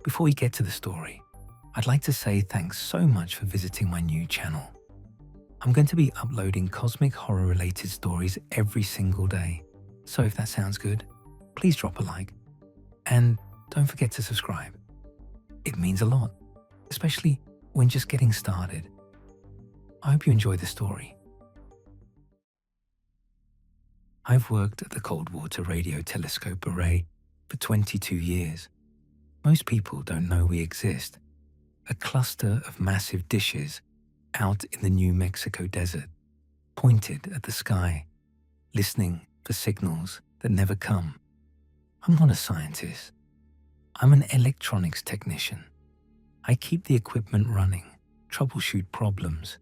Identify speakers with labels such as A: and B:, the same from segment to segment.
A: Before we get to the story, I'd like to say thanks so much for visiting my new channel. I'm going to be uploading cosmic horror related stories every single day. So if that sounds good, please drop a like and don't forget to subscribe. It means a lot, especially when just getting started. I hope you enjoy the story. I've worked at the Cold Water Radio Telescope Array for 22 years. Most people don't know we exist. A cluster of massive dishes out in the New Mexico desert, pointed at the sky, listening for signals that never come. I'm not a scientist. I'm an electronics technician. I keep the equipment running, troubleshoot problems,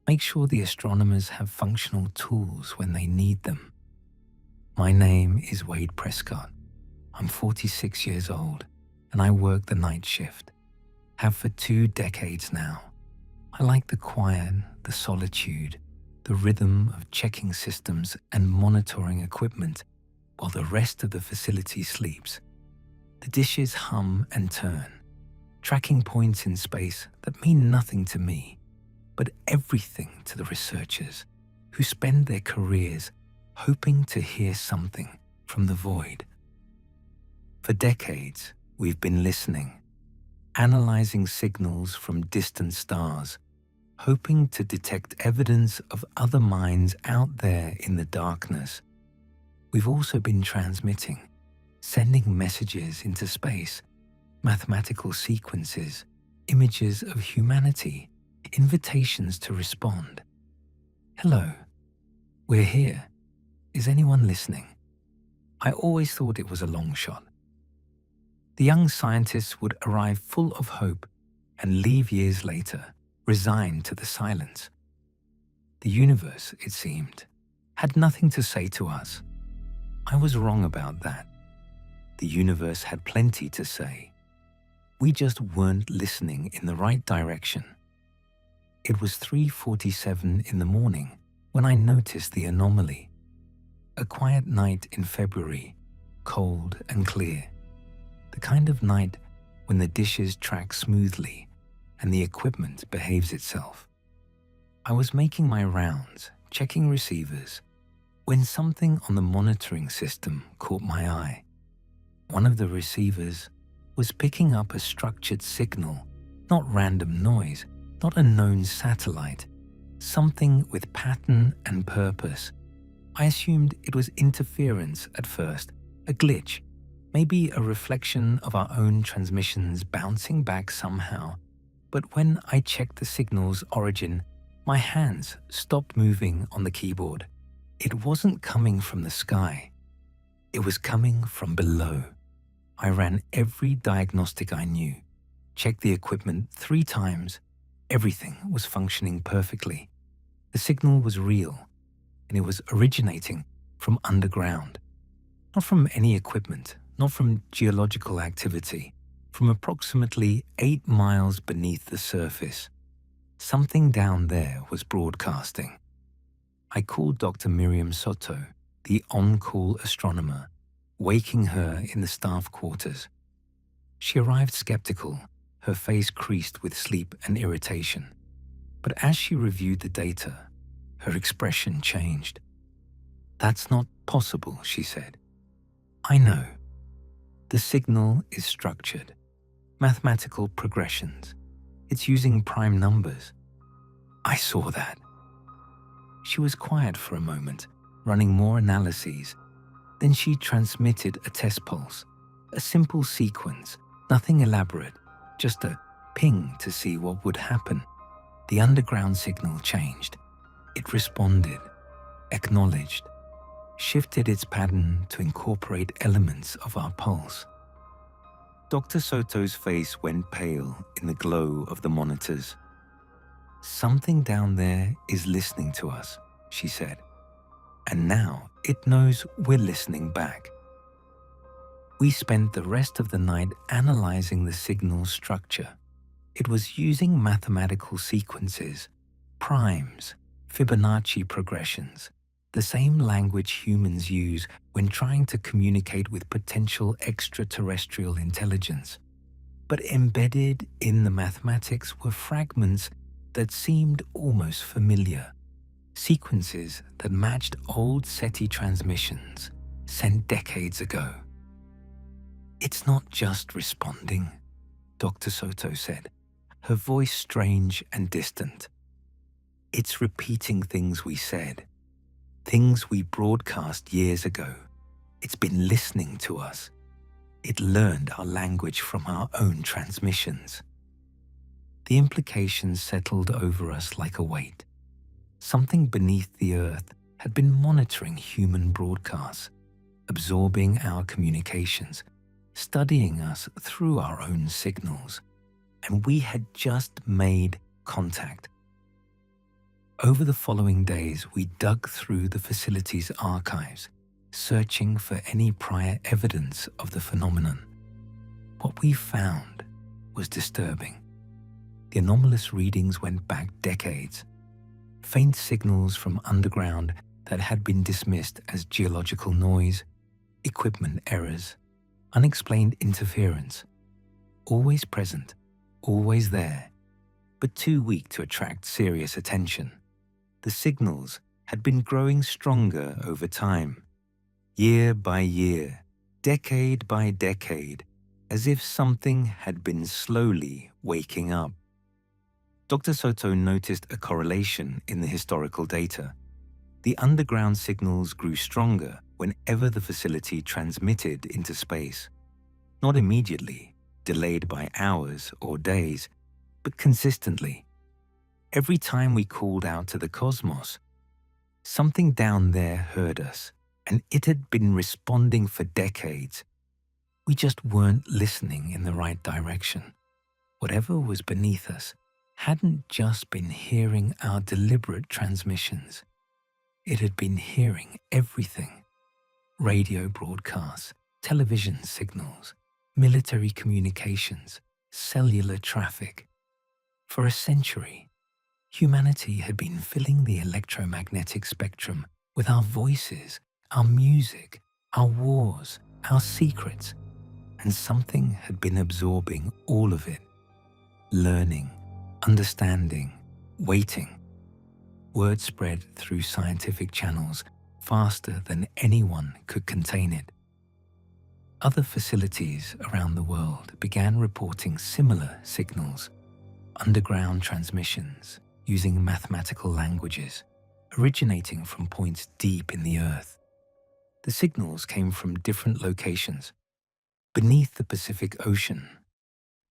A: make sure the astronomers have functional tools when they need them. My name is Wade Prescott. I'm 46 years old and I work the night shift. Have for 2 decades now. I like the quiet, the solitude, the rhythm of checking systems and monitoring equipment while the rest of the facility sleeps. The dishes hum and turn, tracking points in space that mean nothing to me, but everything to the researchers who spend their careers hoping to hear something from the void. For decades, we've been listening, analyzing signals from distant stars, hoping to detect evidence of other minds out there in the darkness. We've also been transmitting, sending messages into space, mathematical sequences, images of humanity, invitations to respond. Hello, we're here. Is anyone listening? I always thought it was a long shot. The young scientists would arrive full of hope and leave years later, resigned to the silence. The universe, it seemed, had nothing to say to us. I was wrong about that. The universe had plenty to say. We just weren't listening in the right direction. It was 3:47 in the morning when I noticed the anomaly. A quiet night in February, cold and clear. The kind of night when the dishes track smoothly and the equipment behaves itself. I was making my rounds, checking receivers, when something on the monitoring system caught my eye. One of the receivers was picking up a structured signal, not random noise, not a known satellite, something with pattern and purpose. I assumed it was interference at first, a glitch, maybe a reflection of our own transmissions bouncing back somehow. But when I checked the signal's origin, my hands stopped moving on the keyboard. It wasn't coming from the sky. It was coming from below. I ran every diagnostic I knew, checked the equipment 3 times. Everything was functioning perfectly. The signal was real, and it was originating from underground. Not from any equipment, not from geological activity. From approximately 8 miles beneath the surface, something down there was broadcasting. I called Dr. Miriam Soto, the on-call astronomer, waking her in the staff quarters. She arrived skeptical, her face creased with sleep and irritation. But as she reviewed the data, her expression changed. "That's not possible," she said. "I know. The signal is structured. Mathematical progressions. It's using prime numbers. I saw that." She was quiet for a moment, running more analyses. Then she transmitted a test pulse, a simple sequence, nothing elaborate, just a ping to see what would happen. The underground signal changed. It responded, acknowledged, shifted its pattern to incorporate elements of our pulse. Dr. Soto's face went pale in the glow of the monitors. "Something down there is listening to us," she said. "And now it knows we're listening back." We spent the rest of the night analyzing the signal's structure. It was using mathematical sequences, primes, Fibonacci progressions, the same language humans use when trying to communicate with potential extraterrestrial intelligence. But embedded in the mathematics were fragments that seemed almost familiar, sequences that matched old SETI transmissions sent decades ago. "It's not just responding," Dr. Soto said, her voice strange and distant. "It's repeating things we said, things we broadcast years ago. It's been listening to us. It learned our language from our own transmissions." The implications settled over us like a weight. Something beneath the earth had been monitoring human broadcasts, absorbing our communications, studying us through our own signals, and we had just made contact. Over the following days, we dug through the facility's archives, searching for any prior evidence of the phenomenon. What we found was disturbing. The anomalous readings went back decades. Faint signals from underground that had been dismissed as geological noise, equipment errors, unexplained interference. Always present, always there, but too weak to attract serious attention. The signals had been growing stronger over time, year by year, decade by decade, as if something had been slowly waking up. Dr. Soto noticed a correlation in the historical data. The underground signals grew stronger whenever the facility transmitted into space. Not immediately, delayed by hours or days, but consistently. Every time we called out to the cosmos, something down there heard us, and it had been responding for decades. We just weren't listening in the right direction. Whatever was beneath us hadn't just been hearing our deliberate transmissions. It had been hearing everything: radio broadcasts, television signals, military communications, cellular traffic. For a century, humanity had been filling the electromagnetic spectrum with our voices, our music, our wars, our secrets, and something had been absorbing all of it, learning, understanding, waiting. Word spread through scientific channels faster than anyone could contain it. Other facilities around the world began reporting similar signals, underground transmissions using mathematical languages, originating from points deep in the earth. The signals came from different locations: beneath the Pacific Ocean,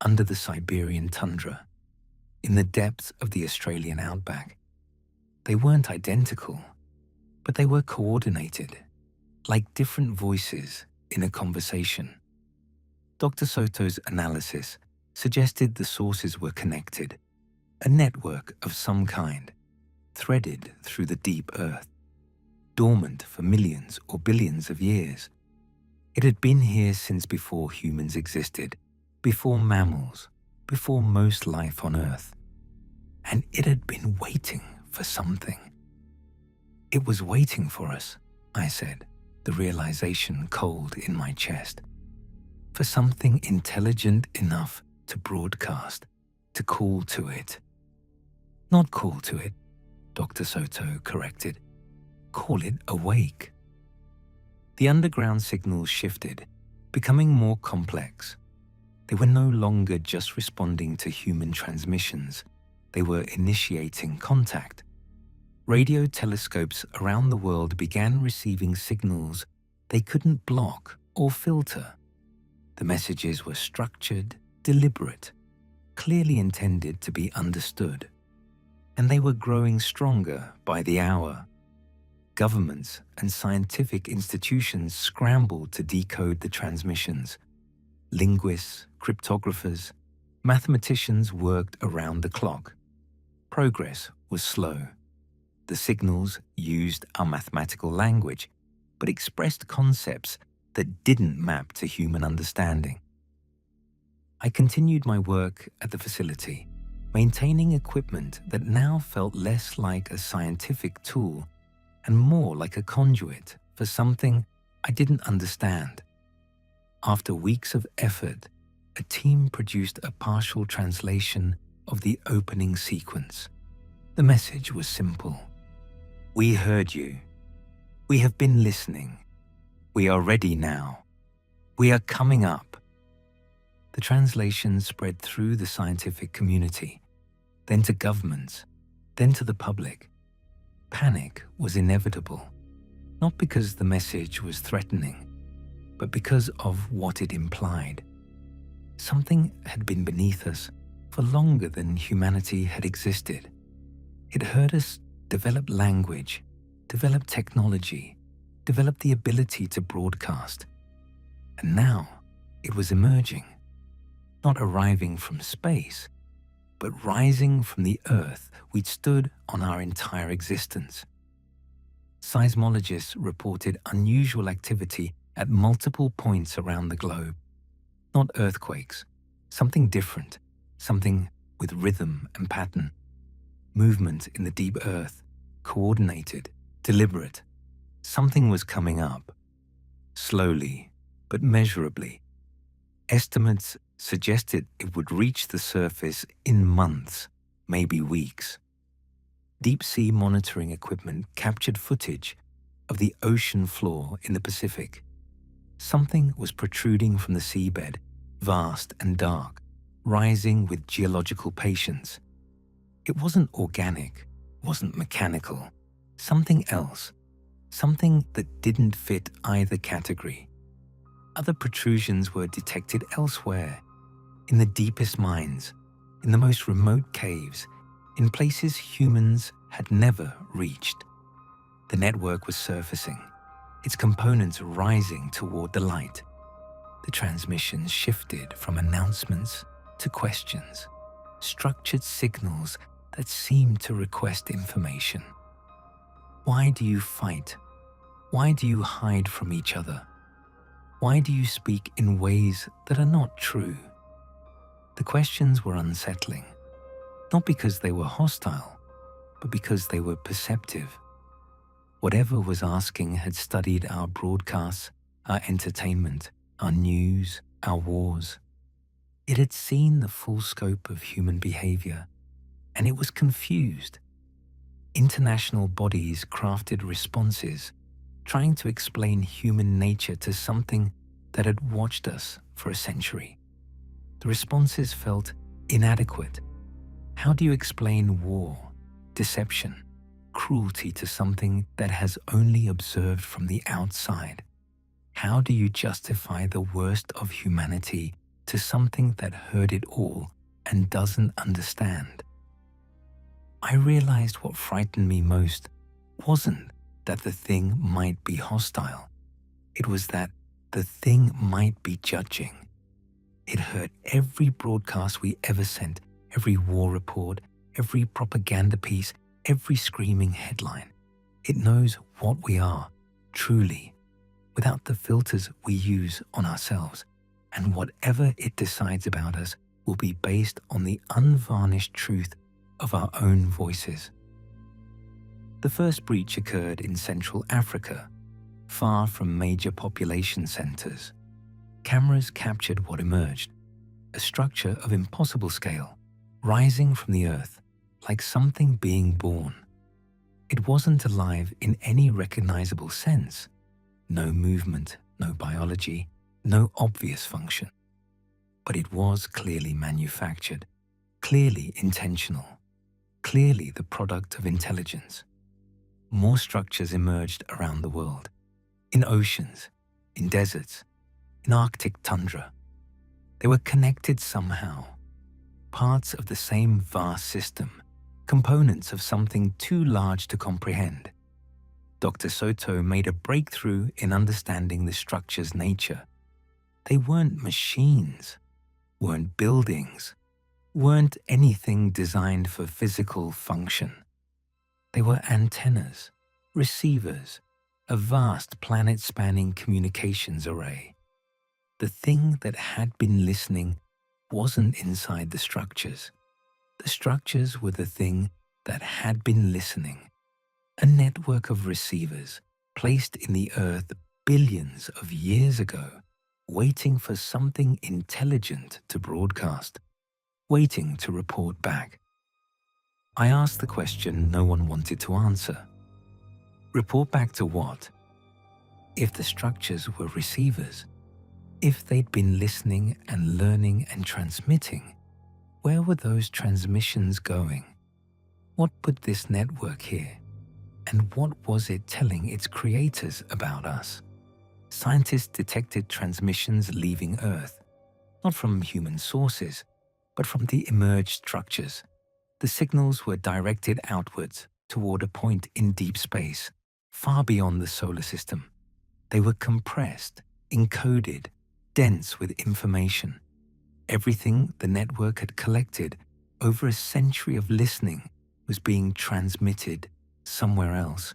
A: under the Siberian tundra, in the depths of the Australian outback. They weren't identical, but they were coordinated, like different voices in a conversation. Dr. Soto's analysis suggested the sources were connected, a network of some kind, threaded through the deep earth, dormant for millions or billions of years. It had been here since before humans existed, before mammals, before most life on Earth. And it had been waiting for something. "It was waiting for us," I said, the realization cold in my chest. "For something intelligent enough to broadcast, to call to it." "Not call to it," Dr. Soto corrected. "Call it awake." The underground signals shifted, becoming more complex. They were no longer just responding to human transmissions. They were initiating contact. Radio telescopes around the world began receiving signals they couldn't block or filter. The messages were structured, deliberate, clearly intended to be understood. And they were growing stronger by the hour. Governments and scientific institutions scrambled to decode the transmissions. Linguists, cryptographers, mathematicians worked around the clock. Progress was slow. The signals used our mathematical language, but expressed concepts that didn't map to human understanding. I continued my work at the facility, maintaining equipment that now felt less like a scientific tool and more like a conduit for something I didn't understand. After weeks of effort, a team produced a partial translation of the opening sequence. The message was simple. We heard you. We have been listening. We are ready now. We are coming up. The translation spread through the scientific community, then to governments, then to the public. Panic was inevitable, not because the message was threatening, but because of what it implied. Something had been beneath us for longer than humanity had existed. It heard us develop language, develop technology, develop the ability to broadcast. And now it was emerging, not arriving from space, but rising from the Earth we'd stood on our entire existence. Seismologists reported unusual activity at multiple points around the globe. Not earthquakes, something different, something with rhythm and pattern. Movement in the deep earth, coordinated, deliberate. Something was coming up, slowly but measurably. Estimates suggested it would reach the surface in months, maybe weeks. Deep-sea monitoring equipment captured footage of the ocean floor in the Pacific. Something was protruding from the seabed, vast and dark, rising with geological patience. It wasn't organic, wasn't mechanical, something else, something that didn't fit either category. Other protrusions were detected elsewhere, in the deepest mines, in the most remote caves, in places humans had never reached. The network was surfacing, its components rising toward the light. The transmissions shifted from announcements to questions, structured signals that seemed to request information. Why do you fight? Why do you hide from each other? Why do you speak in ways that are not true? The questions were unsettling, not because they were hostile, but because they were perceptive. Whatever was asking had studied our broadcasts, our entertainment, our news, our wars. It had seen the full scope of human behavior, and it was confused. International bodies crafted responses, trying to explain human nature to something that had watched us for a century. The responses felt inadequate. How do you explain war, deception, cruelty to something that has only observed from the outside? How do you justify the worst of humanity to something that heard it all and doesn't understand? I realized what frightened me most wasn't that the thing might be hostile. It was that the thing might be judging. It heard every broadcast we ever sent, every war report, every propaganda piece, every screaming headline. It knows what we are, truly, without the filters we use on ourselves, and whatever it decides about us will be based on the unvarnished truth of our own voices. The first breach occurred in Central Africa, far from major population centers. Cameras captured what emerged, a structure of impossible scale, rising from the earth like something being born. It wasn't alive in any recognizable sense. No movement, no biology, no obvious function. But it was clearly manufactured, clearly intentional, clearly the product of intelligence. More structures emerged around the world, in oceans, in deserts, in Arctic tundra. They were connected somehow, parts of the same vast system, components of something too large to comprehend. Dr. Soto made a breakthrough in understanding the structure's nature. They weren't machines, weren't buildings, weren't anything designed for physical function. They were antennas, receivers, a vast planet-spanning communications array. The thing that had been listening wasn't inside the structures. The structures were the thing that had been listening. A network of receivers placed in the earth billions of years ago, waiting for something intelligent to broadcast, waiting to report back. I asked the question no one wanted to answer. Report back to what? If the structures were receivers, if they'd been listening and learning and transmitting, where were those transmissions going? What put this network here? And what was it telling its creators about us? Scientists detected transmissions leaving Earth, not from human sources, but from the emerged structures. The signals were directed outwards toward a point in deep space, far beyond the solar system. They were compressed, encoded, dense with information. Everything the network had collected over a century of listening was being transmitted somewhere else,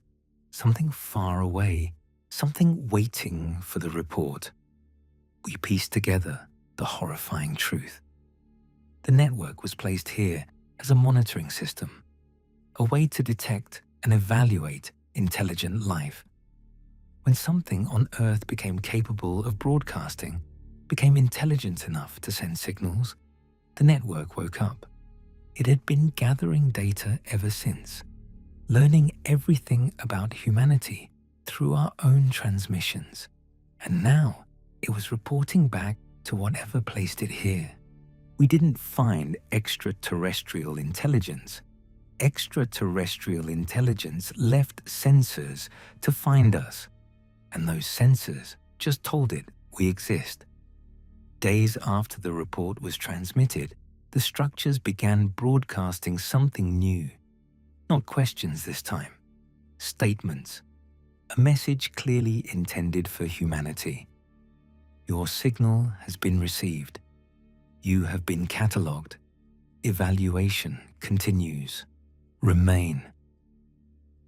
A: something far away, something waiting for the report. We pieced together the horrifying truth. The network was placed here as a monitoring system, a way to detect and evaluate intelligent life. When something on Earth became capable of broadcasting, became intelligent enough to send signals, the network woke up. It had been gathering data ever since, learning everything about humanity through our own transmissions. And now it was reporting back to whatever placed it here. We didn't find extraterrestrial intelligence. Extraterrestrial intelligence left sensors to find us, and those sensors just told it we exist. Days after the report was transmitted, the structures began broadcasting something new. Not questions this time, statements. A message clearly intended for humanity. Your signal has been received. You have been catalogued. Evaluation continues. Remain.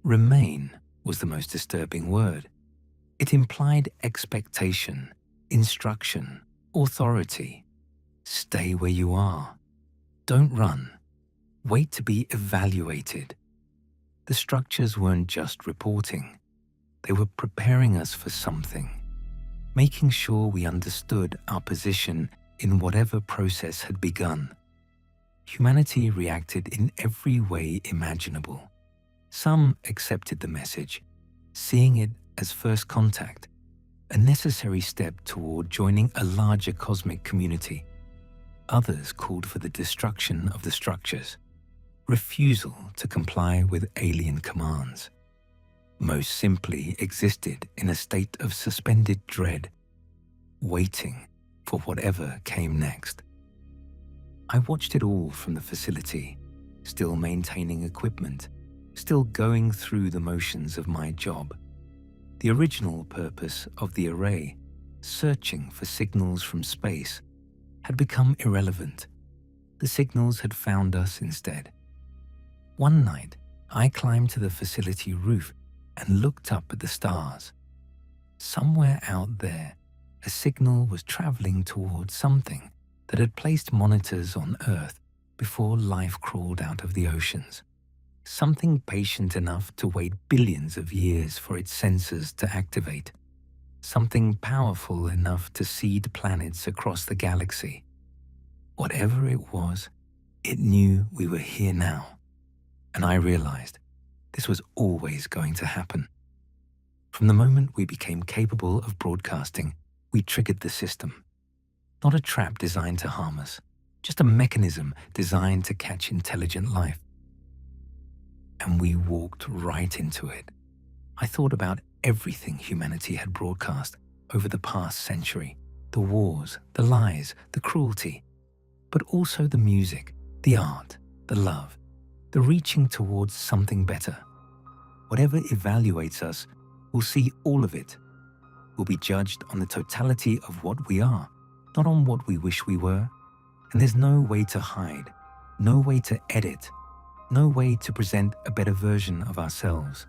A: Remain was the most disturbing word. It implied expectation, instruction, authority. Stay where you are. Don't run. Wait to be evaluated. The structures weren't just reporting. They were preparing us for something, making sure we understood our position in whatever process had begun. Humanity reacted in every way imaginable. Some accepted the message, seeing it as first contact, a necessary step toward joining a larger cosmic community. Others called for the destruction of the structures, refusal to comply with alien commands. Most simply existed in a state of suspended dread, waiting for whatever came next. I watched it all from the facility, still maintaining equipment, still going through the motions of my job. The original purpose of the array, searching for signals from space, had become irrelevant. The signals had found us instead. One night, I climbed to the facility roof and looked up at the stars. Somewhere out there, a signal was traveling towards something that had placed monitors on Earth before life crawled out of the oceans. Something patient enough to wait billions of years for its sensors to activate. Something powerful enough to seed planets across the galaxy. Whatever it was, it knew we were here now. And I realized this was always going to happen. From the moment we became capable of broadcasting, we triggered the system. Not a trap designed to harm us, just a mechanism designed to catch intelligent life. And we walked right into it. I thought about everything humanity had broadcast over the past century, the wars, the lies, the cruelty, but also the music, the art, the love, the reaching towards something better. Whatever evaluates us will see all of it. We'll be judged on the totality of what we are, not on what we wish we were. And there's no way to hide, no way to edit, no way to present a better version of ourselves.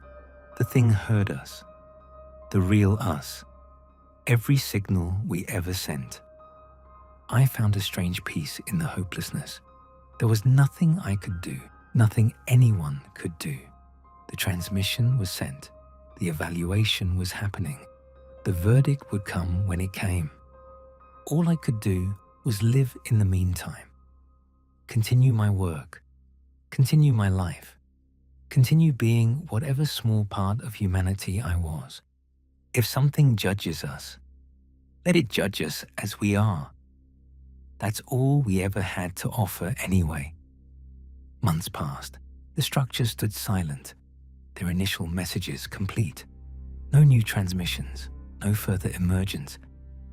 A: The thing heard us, the real us, every signal we ever sent. I found a strange peace in the hopelessness. There was nothing I could do, nothing anyone could do. The transmission was sent, the evaluation was happening. The verdict would come when it came. All I could do was live in the meantime, continue my work, continue my life, continue being whatever small part of humanity I was. If something judges us, let it judge us as we are. That's all we ever had to offer anyway. Months passed. The structure stood silent, their initial messages complete. No new transmissions, no further emergence,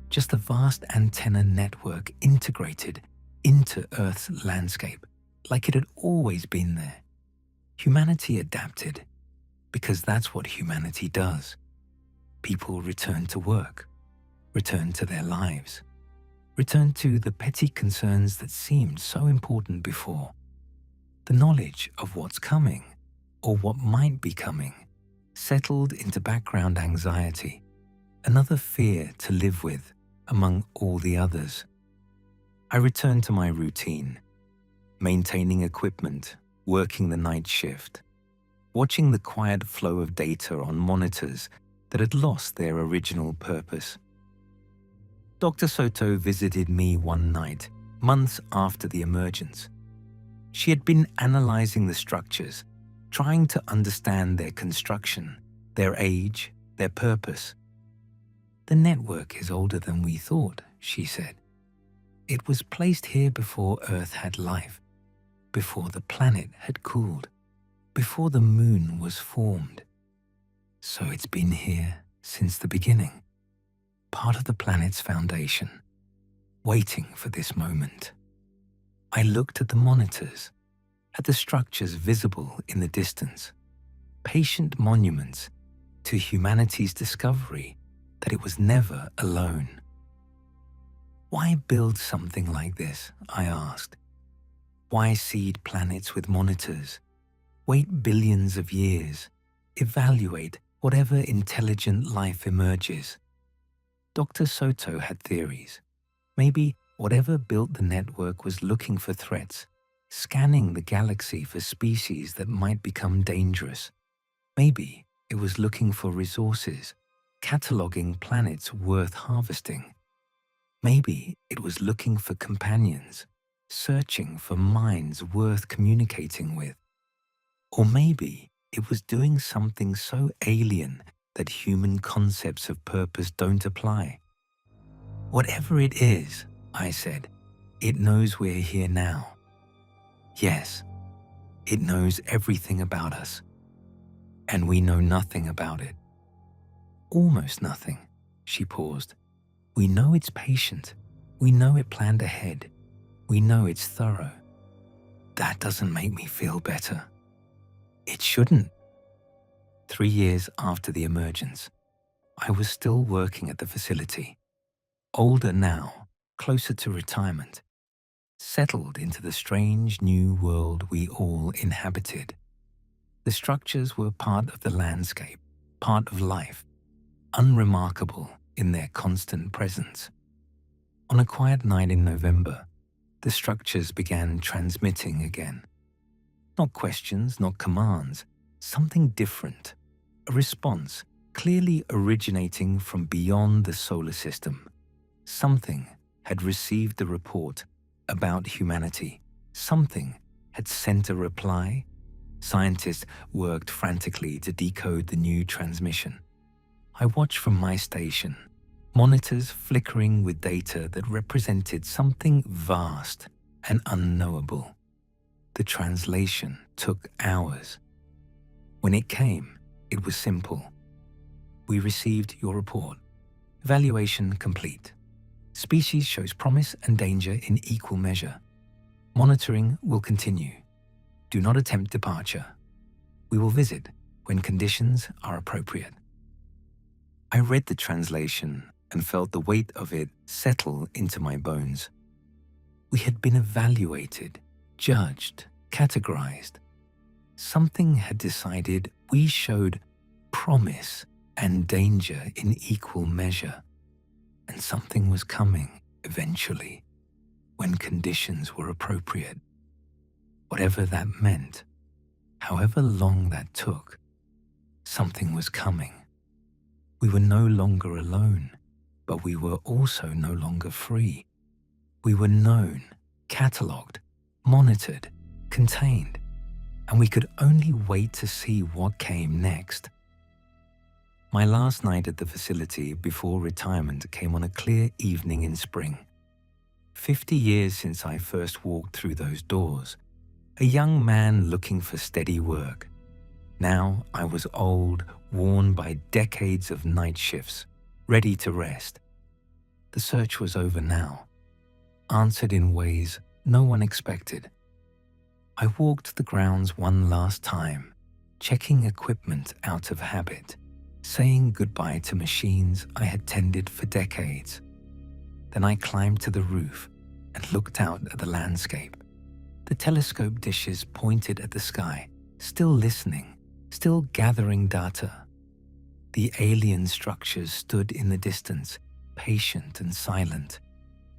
A: just a vast antenna network integrated into Earth's landscape, like it had always been there. Humanity adapted, because that's what humanity does. People returned to work, returned to their lives, returned to the petty concerns that seemed so important before. The knowledge of what's coming, or what might be coming, settled into background anxiety, another fear to live with among all the others. I returned to my routine, maintaining equipment, working the night shift, watching the quiet flow of data on monitors that had lost their original purpose. Dr. Soto visited me one night, months after the emergence. She had been analyzing the structures, trying to understand their construction, their age, their purpose. The network is older than we thought, she said. It was placed here before Earth had life, before the planet had cooled, before the moon was formed. So it's been here since the beginning, part of the planet's foundation, waiting for this moment. I looked at the monitors, at the structures visible in the distance, patient monuments to humanity's discovery that it was never alone. Why build something like this, I asked. Why seed planets with monitors? Wait billions of years, evaluate whatever intelligent life emerges. Dr. Soto had theories. Maybe whatever built the network was looking for threats, scanning the galaxy for species that might become dangerous. Maybe it was looking for resources, cataloging planets worth harvesting. Maybe it was looking for companions, searching for minds worth communicating with. Or maybe it was doing something so alien that human concepts of purpose don't apply. Whatever it is, I said, it knows we're here now. Yes, it knows everything about us, and we know nothing about it. Almost nothing, she paused. We know it's patient. We know it planned ahead. We know it's thorough. That doesn't make me feel better. It shouldn't. 3 years after the emergence, I was still working at the facility. Older now, closer to retirement, settled into the strange new world we all inhabited. The structures were part of the landscape, part of life, unremarkable in their constant presence. On a quiet night in November, the structures began transmitting again. Not questions, not commands, something different, a response clearly originating from beyond the solar system. Something had received the report about humanity. Something had sent a reply. Scientists worked frantically to decode the new transmission. I watched from my station, monitors flickering with data that represented something vast and unknowable. The translation took hours. When it came, it was simple. We received your report. Evaluation complete. Species shows promise and danger in equal measure. Monitoring will continue. Do not attempt departure. We will visit when conditions are appropriate. I read the translation and felt the weight of it settle into my bones. We had been evaluated, judged, categorized. Something had decided we showed promise and danger in equal measure. And something was coming, eventually, when conditions were appropriate. Whatever that meant, however long that took, something was coming. We were no longer alone, but we were also no longer free. We were known, catalogued, monitored, contained, and we could only wait to see what came next. My last night at the facility before retirement came on a clear evening in spring. 50 years since I first walked through those doors, a young man looking for steady work. Now I was old, worn by decades of night shifts, ready to rest. The search was over now, answered in ways no one expected. I walked the grounds one last time, checking equipment out of habit, saying goodbye to machines I had tended for decades. Then I climbed to the roof and looked out at the landscape. The telescope dishes pointed at the sky, still listening, still gathering data. The alien structures stood in the distance, patient and silent.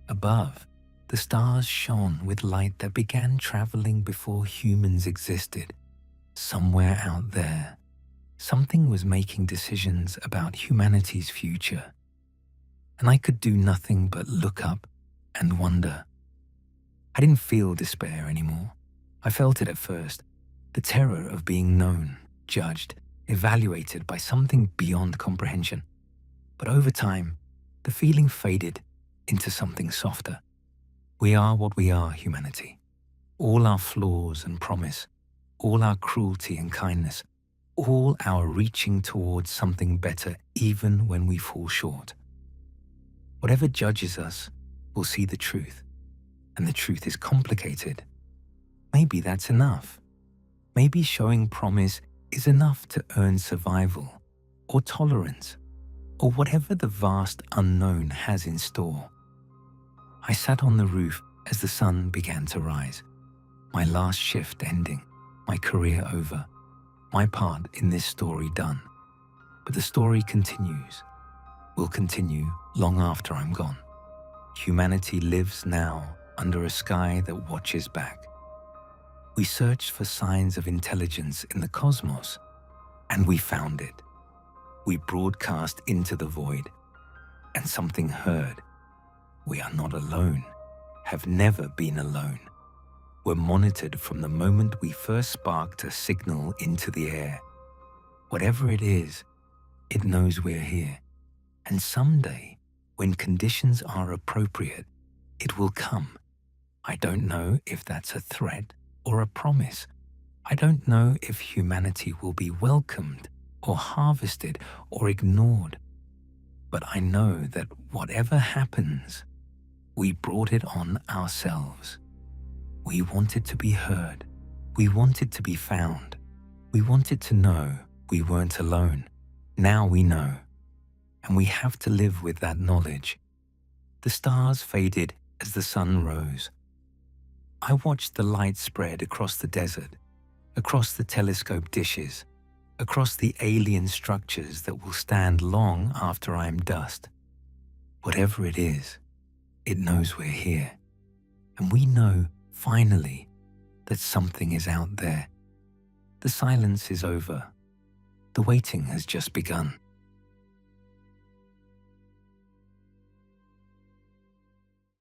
A: Above, the stars shone with light that began traveling before humans existed. Somewhere out there, something was making decisions about humanity's future. And I could do nothing but look up and wonder. I didn't feel despair anymore. I felt it at first, the terror of being known, judged, evaluated by something beyond comprehension. But over time, the feeling faded into something softer. We are what we are, humanity. All our flaws and promise, all our cruelty and kindness, all our reaching towards something better even when we fall short. Whatever judges us will see the truth, and the truth is complicated. Maybe that's enough. Maybe showing promise is enough to earn survival, or tolerance, or whatever the vast unknown has in store. I sat on the roof as the sun began to rise, my last shift ending, my career over, my part in this story done. But the story continues, will continue long after I'm gone. Humanity lives now under a sky that watches back. We searched for signs of intelligence in the cosmos, and we found it. We broadcast into the void, and something heard. We are not alone, have never been alone. We're monitored from the moment we first sparked a signal into the air. Whatever it is, it knows we're here. And someday, when conditions are appropriate, it will come. I don't know if that's a threat or a promise. I don't know if humanity will be welcomed or harvested or ignored. But I know that whatever happens, we brought it on ourselves. We wanted to be heard. We wanted to be found. We wanted to know we weren't alone. Now we know. And we have to live with that knowledge. The stars faded as the sun rose. I watched the light spread across the desert, across the telescope dishes, across the alien structures that will stand long after I am dust. Whatever it is, it knows we're here. And we know, finally, that something is out there. The silence is over. The waiting has just begun.